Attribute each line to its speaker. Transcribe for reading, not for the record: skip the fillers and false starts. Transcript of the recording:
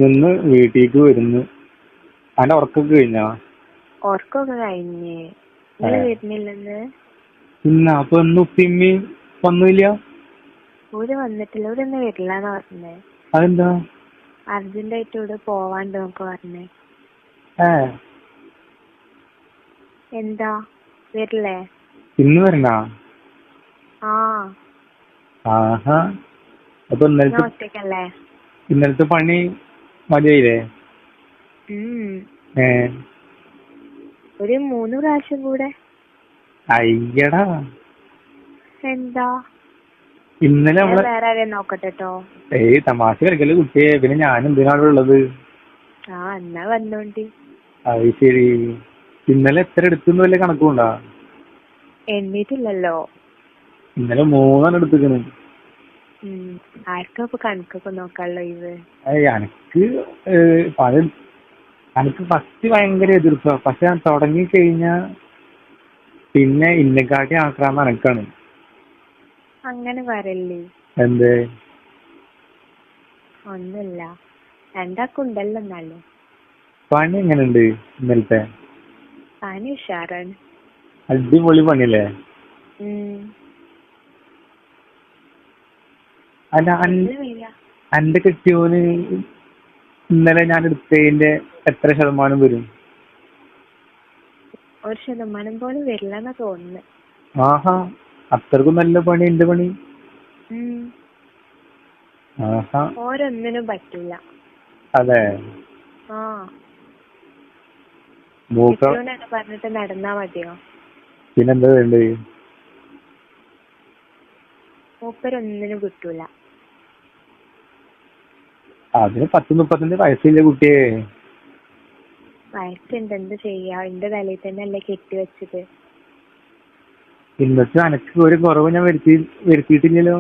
Speaker 1: നിന്ന് വീട്ടിലേക്ക് വരുന്നു. അന്റെ ഉറക്കൊക്കെ കഴിഞ്ഞാ?
Speaker 2: ഉറക്കൊക്കെ കഴിഞ്ഞ്. നിങ്ങള് വരുന്നില്ലെന്ന്?
Speaker 1: പിന്നെ അപ്പൊ ഇന്ന് ഉപ്പിമ്മി വന്നില്ല?
Speaker 2: ഓര് വന്നിട്ടില്ല. ഓരൊന്നും വരില്ലാന്ന് പറഞ്ഞേ.
Speaker 1: അതെന്താ?
Speaker 2: അർജന്റായിട്ട് ഇവിടെ പോവാണ്ട് നോക്ക് പറഞ്ഞേ. എന്താ വരില്ലേ?
Speaker 1: ഇന്ന് വരണ?
Speaker 2: ആ
Speaker 1: ആഹാ. അപ്പൊ
Speaker 2: ഞാൻ ഒറ്റക്കല്ലേ.
Speaker 1: ഇന്നലത്തെ പണി മതിയായില്ലേ?
Speaker 2: ഒരു 3 പ്രാവശ്യം കൂടെ.
Speaker 1: അയ്യടാ.
Speaker 2: എന്താ
Speaker 1: ഇന്നലെ നമ്മള്
Speaker 2: വേറെ ആരെയും നോക്കട്ടെട്ടോ.
Speaker 1: തമാശ കളിക്കല് കുട്ടിയെ. പിന്നെ ഞാൻ എന്തിനാണ് ഉള്ളത്?
Speaker 2: എന്നാ വന്നോണ്ടി.
Speaker 1: അത് ശരി. ഇന്നലെ എത്ര എടുത്തു വല്ല കണക്കുണ്ടാ?
Speaker 2: എണ്ണീട്ടില്ലല്ലോ.
Speaker 1: ഇന്നലെ 3 എടുത്തിക്കണ്.
Speaker 2: ആർക്കാ ഇപ്പൊ കണക്കൊക്കെ നോക്കാനുള്ള ഇത്?
Speaker 1: എനക്ക് പണി എനിക്ക് ഫസ്റ്റ് ഭയങ്കര എതിർപ്പാ. പക്ഷെ ഞാൻ തുടങ്ങി കഴിഞ്ഞാ പിന്നെ ഇന്നെക്കാട്ടി ആക്രാന്തം എനക്കാണ്.
Speaker 2: അങ്ങനെ പറയല്ലേ.
Speaker 1: എന്തേ?
Speaker 2: ഒന്നുമില്ല, രണ്ടാക്കുണ്ടല്ലോ എന്നാലും.
Speaker 1: പണി എങ്ങനെയുണ്ട് ഇന്നലത്തെ?
Speaker 2: പണി ഉഷാറാണ്.
Speaker 1: അടിപൊളി പണിയല്ലേ? അല്ല, എന്റെ കെട്ടിയോന് ഇന്നലെ ഞാൻ എടുത്തതിന്റെ എത്ര ശതമാനം വരും?
Speaker 2: 1% പോലും വരില്ലെന്നാ തോന്നുന്നത്.
Speaker 1: ആഹാ, അത്രക്കും നല്ല പണി എന്റെ പണി. ആഹാ.
Speaker 2: ഓരോന്നിനും പറ്റൂല.
Speaker 1: അതെ.
Speaker 2: പറഞ്ഞിട്ട് നടന്നാ മതിയോ?
Speaker 1: പിന്നെന്താ വേണ്ടത്?
Speaker 2: മൂപ്പരൊന്നിനും കിട്ടൂല.
Speaker 1: അതിന് 10-35 വയസ്സില്ല കുട്ടിയെ.
Speaker 2: വയസ്സുണ്ട്, എന്ത് ചെയ്യാ? എന്റെ തലയിൽ തന്നെ അല്ലേ കെട്ടിവെച്ചത്.
Speaker 1: ഇന്നത്തെ അനക്ക് ഒരു കുറവ് ഞാൻ വരുത്തിയിട്ടില്ലല്ലോ.